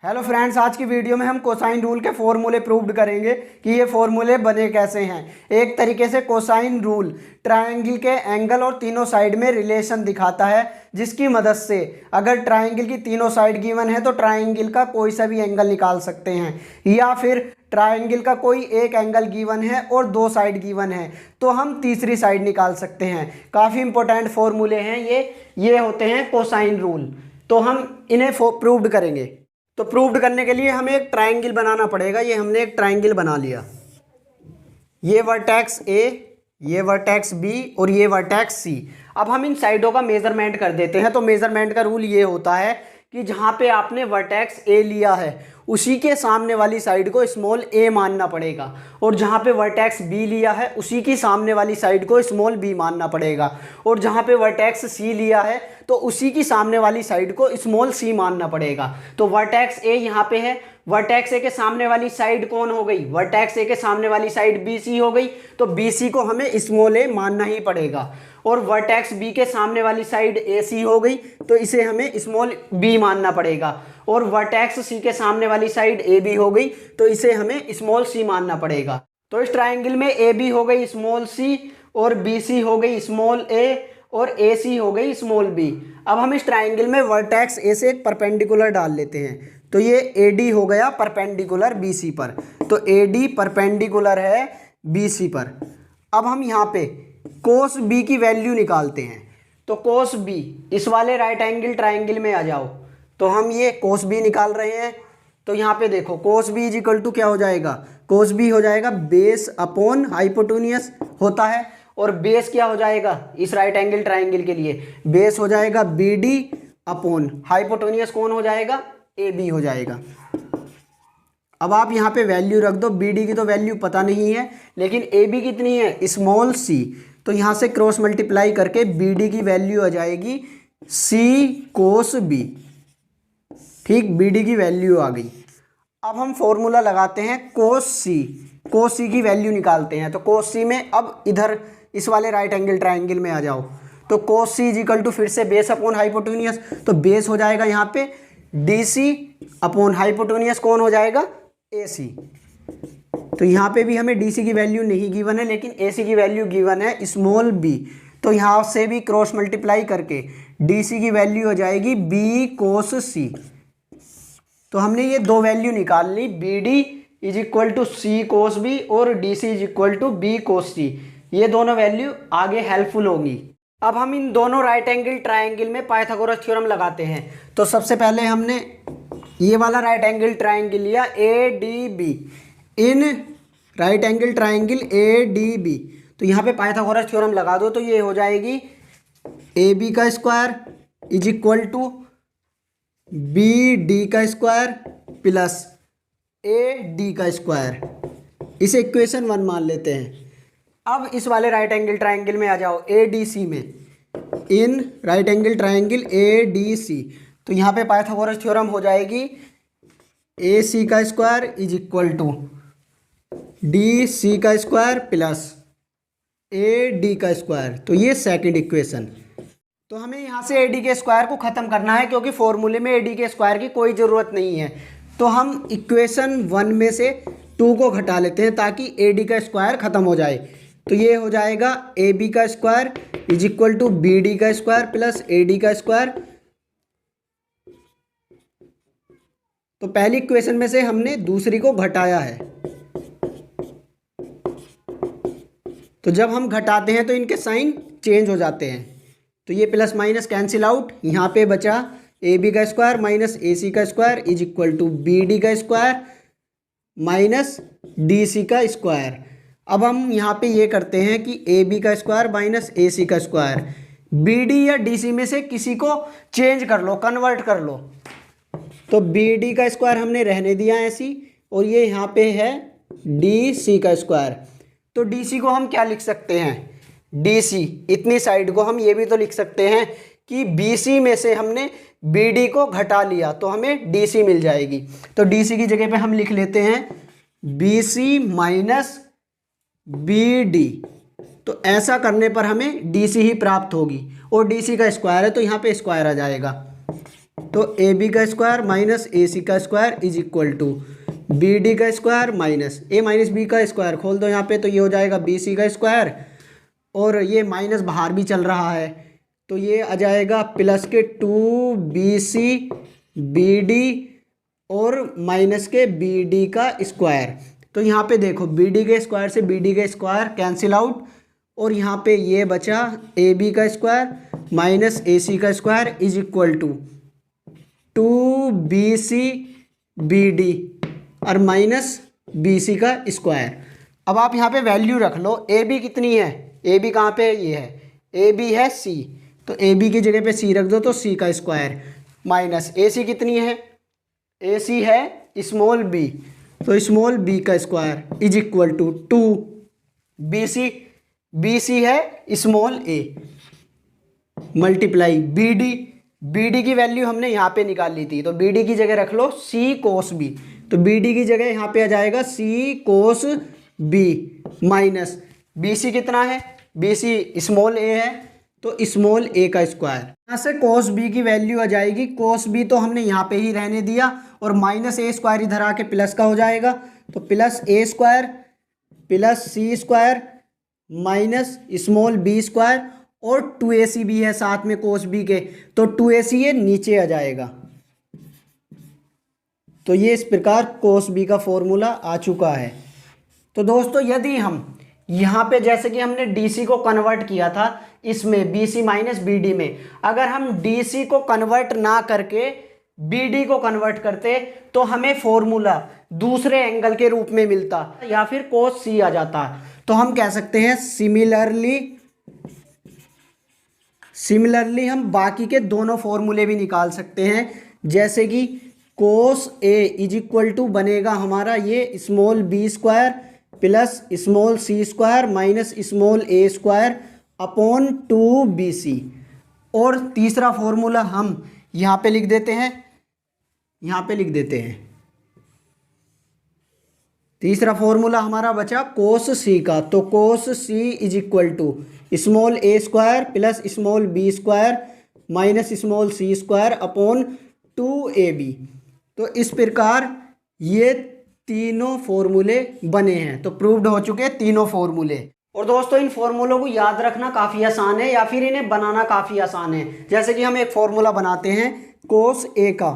Hello friends, आज की video में हम कोसाइन रूल के फॉर्मूले प्रूव्ड करेंगे कि ये फॉर्मूले बने कैसे हैं। एक तरीके से कोसाइन रूल ट्रायंगल के एंगल और तीनों साइड में रिलेशन दिखाता है, जिसकी मदद से अगर ट्रायंगल की तीनों साइड गिवन है तो ट्रायंगल का कोई सा भी एंगल निकाल सकते हैं, या फिर ट्रायंगल का कोई एक एंगल गिवन है और दो साइड गिवन है तो हम तीसरी साइड निकाल सकते हैं। काफ़ी इंपॉर्टेंट फॉर्मूले हैं ये होते हैं कोसाइन रूल। तो हम इन्हें प्रूव्ड करेंगे। तो प्रूव्ड करने के लिए हमें एक ट्रायंगल बनाना पड़ेगा। ये हमने एक ट्रायंगल बना लिया। ये वर्टेक्स ए, ये वर्टेक्स बी और ये वर्टेक्स सी। अब हम इन साइडों का मेजरमेंट कर देते हैं। तो मेजरमेंट का रूल ये होता है कि जहाँ पे आपने वर्टेक्स ए लिया है उसी के सामने वाली साइड को स्मॉल ए मानना पड़ेगा, और जहाँ पे वर्टेक्स बी लिया है उसी की सामने वाली साइड को स्मॉल बी मानना पड़ेगा, और जहाँ पे वर्टेक्स सी लिया है तो उसी की सामने वाली साइड को स्मॉल सी मानना पड़ेगा। तो वर्टेक्स ए यहाँ पे है, वर्टेक्स ए के सामने वाली साइड कौन हो गई? वर्टेक्स ए के सामने वाली साइड बी सी हो गई, तो बी सी को हमें स्मॉल ए मानना ही पड़ेगा। और वर्टेक्स बी के सामने वाली साइड ए सी हो गई, तो इसे हमें स्मॉल बी मानना पड़ेगा। और वर्टेक्स सी के सामने वाली साइड ए बी हो गई, तो इसे हमें स्मॉल सी मानना पड़ेगा। तो इस ट्रायंगल में ए बी हो गई स्मॉल सी, और बी सी हो गई स्मॉल ए, और ए सी हो गई स्मॉल बी। अब हम इस ट्रायंगल में वर्टेक्स ए से एक परपेंडिकुलर डाल लेते हैं। तो ये ए डी हो गया परपेंडिकुलर बी सी पर। तो ए डी परपेंडिकुलर है बी सी पर। अब हम यहाँ पे कोस बी की वैल्यू निकालते हैं। तो कोस बी, इस वाले राइट एंगल ट्रायंगल में आ जाओ। तो हम ये कोस बी निकाल रहे हैं। तो यहाँ पे देखो cos B is equal to क्या हो जाएगा? कोस बी हो जाएगा बेस अपॉन हाइपोटेन्यूस होता है, और बेस क्या हो जाएगा इस राइट एंगल ट्रायंगल के लिए? बेस हो जाएगा बी डी अपॉन हाइपोटेन्यूस कौन हो जाएगा? ए बी हो जाएगा। अब आप यहाँ पे वैल्यू रख दो। बी डी की तो वैल्यू पता नहीं है, लेकिन ए बी कितनी है? Small C. तो यहाँ से क्रॉस मल्टीप्लाई करके बी डी की वैल्यू आ जाएगी सी कोस बी। ठीक, बी डी की वैल्यू आ गई। अब हम फॉर्मूला लगाते हैं कोस सी। कोस सी की वैल्यू निकालते हैं। तो कोस सी में अब इधर इस वाले राइट एंगल ट्रायंगल में आ जाओ। तो cos C is equal to फिर से बेस अपॉन हाइपोटेन्यूस। तो बेस हो जाएगा यहाँ पे डी सी अपॉन हाइपोटेन्यूस कौन हो जाएगा? ए सी। तो यहाँ पे भी हमें डी सी की वैल्यू नहीं गिवन है, लेकिन ए सी की वैल्यू गिवन है स्मॉल बी। तो यहाँ से भी क्रॉस मल्टीप्लाई करके डी सी की वैल्यू हो जाएगी बी कोस सी। तो हमने ये दो वैल्यू निकाल ली, B D is equal to C cos B और D C is equal to B cos C. ये दोनों वैल्यू आगे हेल्पफुल होंगी। अब हम इन दोनों राइट एंगल ट्रायंगल में पाइथागोरस थ्योरम लगाते हैं। तो सबसे पहले हमने ये वाला राइट एंगल ट्रायंगल लिया A D B. In right angle triangle A D B, तो यहाँ पे पाइथागोरस थ्योरम लगा दो। तो ये हो जाएगी ए बी का square is equal to B D का स्क्वायर प्लस ए डी का स्क्वायर। इसे इक्वेशन 1 मान लेते हैं। अब इस वाले राइट एंगल ट्रायंगल में आ जाओ ए डी सी में। In right angle triangle A D C, तो यहाँ पे पाइथागोरस थ्योरम हो जाएगी ए सी का square is equal to D C का स्क्वायर प्लस ए डी का स्क्वायर। तो ये सेकंड इक्वेशन। तो हमें यहाँ से ए डी के स्क्वायर को ख़त्म करना है, क्योंकि फॉर्मूले में ए डी के स्क्वायर की कोई ज़रूरत नहीं है। तो हम इक्वेशन 1 में से 2 को घटा लेते हैं ताकि ए डी का स्क्वायर ख़त्म हो जाए। तो ये हो जाएगा ए बी का square is equal to B D का स्क्वायर प्लस ए डी का स्क्वायर। तो पहली इक्वेशन में से हमने दूसरी को घटाया है। तो जब हम घटाते हैं तो इनके साइन चेंज हो जाते हैं। तो ये प्लस माइनस कैंसिल आउट। यहाँ पे बचा ए बी का स्क्वायर माइनस ए सी का square is equal to B D का स्क्वायर माइनस डी सी का स्क्वायर। अब हम यहाँ पे ये करते हैं कि ए बी का स्क्वायर माइनस ए सी का स्क्वायर, बी डी या डी सी में से किसी को चेंज कर लो, कन्वर्ट कर लो। तो बी डी का स्क्वायर हमने रहने दिया ऐसी, और ये यहाँ पे है डी सी का स्क्वायर। तो डी सी को हम क्या लिख सकते हैं? डी सी, इतनी साइड को हम ये भी तो लिख सकते हैं कि बी सी में से हमने बी डी को घटा लिया तो हमें डी सी मिल जाएगी। तो डी सी की जगह पे हम लिख लेते हैं B C minus B D. तो ऐसा करने पर हमें डी सी ही प्राप्त होगी, और डी सी का स्क्वायर है तो यहाँ पे स्क्वायर आ जाएगा। तो ए बी का स्क्वायर माइनस ए सी का square is equal to B D का square minus A minus B का स्क्वायर खोल दो यहाँ पे, तो ये हो जाएगा बी सी का स्क्वायर, और ये माइनस बाहर भी चल रहा है तो ये आ जाएगा प्लस के 2bc बी डी और माइनस के बी डी का स्क्वायर। तो यहाँ पे देखो बी डी के स्क्वायर से बी डी का स्क्वायर कैंसिल आउट, और यहाँ पे ये बचा ए बी का स्क्वायर माइनस ए सी का square is equal to 2bc B D और माइनस बी सी का स्क्वायर। अब आप यहाँ पे वैल्यू रख लो, ए बी कितनी है, ए बी कहाँ पे ये है, ए बी है सी, तो ए बी की जगह पे सी रख दो तो सी का स्क्वायर माइनस ए सी कितनी है, ए सी है स्मॉल बी, तो स्मॉल बी का square is equal to 2bc B C है small a multiply B D, B D की वैल्यू हमने यहाँ पे निकाल ली थी तो बी डी की जगह रख लो सी कोस बी, तो बी डी की जगह यहाँ पे आ जाएगा C cos B minus B C कितना है, बी सी स्मॉल ए है तो स्मॉल ए का स्क्वायर। यहाँ से कोस बी की वैल्यू आ जाएगी, कोस बी तो हमने यहाँ पे ही रहने दिया और माइनस ए स्क्वायर इधर आके प्लस का हो जाएगा, तो plus A square plus C square minus small b square, और 2ac भी है साथ में कोस बी के, तो 2ac ये नीचे आ जाएगा। तो ये इस प्रकार कोस बी का फॉर्मूला आ चुका है। तो दोस्तों यदि हम यहाँ पे जैसे कि हमने डीसी को कन्वर्ट किया था इसमें बीसी माइनस बीडी में, अगर हम डीसी को कन्वर्ट ना करके बीडी को कन्वर्ट करते तो हमें फॉर्मूला दूसरे एंगल के रूप में मिलता या फिर कोस सी आ जाता। तो हम कह सकते हैं सिमिलरली हम बाकी के दोनों फॉर्मूले भी निकाल सकते हैं, जैसे कि cos A is equal to बनेगा हमारा ये small b square plus small c square minus small a square upon 2bc, और तीसरा फॉर्मूला हम यहाँ पे लिख देते हैं, तीसरा फॉर्मूला हमारा बचा कोस सी का, तो cos C is equal to small a square plus small b square minus small c square upon 2ab। तो इस प्रकार ये तीनों फॉर्मूले बने हैं, तो प्रूव्ड हो चुके तीनों फॉर्मूले। और दोस्तों इन फॉर्मूलों को याद रखना काफ़ी आसान है या फिर इन्हें बनाना काफ़ी आसान है। जैसे कि हम एक फॉर्मूला बनाते हैं कोस ए का,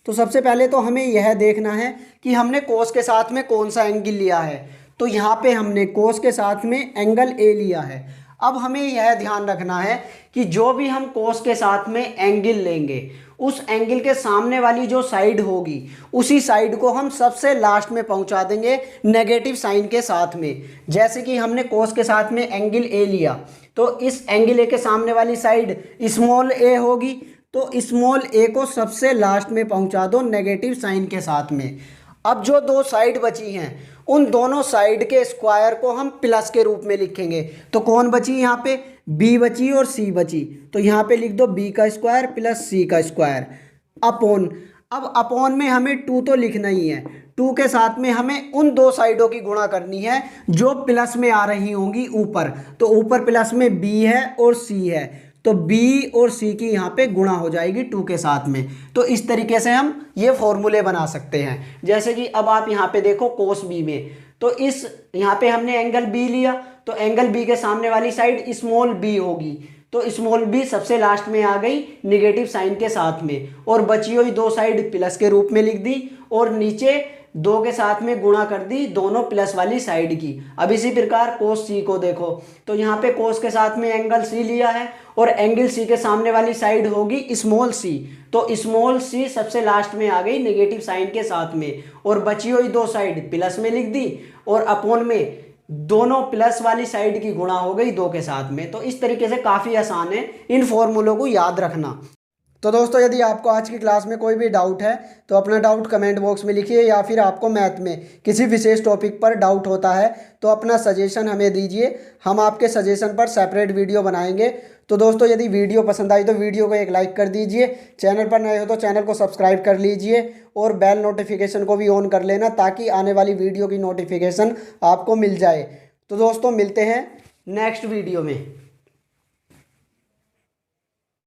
तो सबसे पहले तो हमें यह देखना है कि हमने कोस के साथ में कौन सा एंगल लिया है, तो यहाँ पे हमने कोस के साथ में एंगल ए लिया है। अब हमें यह ध्यान रखना है कि जो भी हम कोस के साथ में एंगल लेंगे उस एंगल के सामने वाली जो साइड होगी उसी साइड को हम सबसे लास्ट में पहुंचा देंगे नेगेटिव साइन के साथ में। जैसे कि हमने कोस के साथ में एंगल ए लिया तो इस एंगल ए के सामने वाली साइड स्मॉल ए होगी, तो स्मॉल ए को सबसे लास्ट में पहुंचा दो नेगेटिव साइन के साथ में। अब जो दो साइड बची हैं उन दोनों साइड के स्क्वायर को हम प्लस के रूप में लिखेंगे। तो कौन बची यहाँ पे, बी बची और सी बची, तो यहाँ पे लिख दो बी का स्क्वायर प्लस सी का स्क्वायर अपॉन, अब अपॉन में हमें 2 तो लिखना ही है, 2 के साथ में हमें उन दो साइडों की गुणा करनी है जो प्लस में आ रही होंगी ऊपर, तो ऊपर प्लस में बी है और सी है, तो b और c की यहाँ पे गुणा हो जाएगी 2 के साथ में। तो इस तरीके से हम ये फॉर्मूले बना सकते हैं। जैसे कि अब आप यहाँ पे देखो कोस b में, तो इस यहाँ पे हमने एंगल b लिया, तो एंगल b के सामने वाली साइड स्मॉल b होगी, तो स्मॉल b सबसे लास्ट में आ गई नेगेटिव साइन के साथ में, और बची हुई दो साइड प्लस के रूप में लिख दी और नीचे 2 के साथ में गुणा कर दी दोनों प्लस वाली साइड की। अब इसी प्रकार कोस सी को देखो, तो यहाँ पे कोस के साथ में एंगल सी लिया है और एंगल सी के सामने वाली साइड होगी स्मॉल सी, तो स्मॉल सी सबसे लास्ट में आ गई नेगेटिव साइन के साथ में, और बची हुई दो साइड प्लस में लिख दी और अपॉन में दोनों प्लस वाली साइड की गुणा हो गई 2 के साथ में। तो इस तरीके से काफ़ी आसान है इन फॉर्मूलों को याद रखना। तो दोस्तों यदि आपको आज की क्लास में कोई भी डाउट है तो अपना डाउट कमेंट बॉक्स में लिखिए, या फिर आपको मैथ में किसी विशेष टॉपिक पर डाउट होता है तो अपना सजेशन हमें दीजिए, हम आपके सजेशन पर सेपरेट वीडियो बनाएंगे। तो दोस्तों यदि वीडियो पसंद आई तो वीडियो को एक लाइक कर दीजिए, चैनल पर नए हो तो चैनल को सब्सक्राइब कर लीजिए और बेल नोटिफिकेशन को भी ऑन कर लेना ताकि आने वाली वीडियो की नोटिफिकेशन आपको मिल जाए। तो दोस्तों मिलते हैं नेक्स्ट वीडियो में।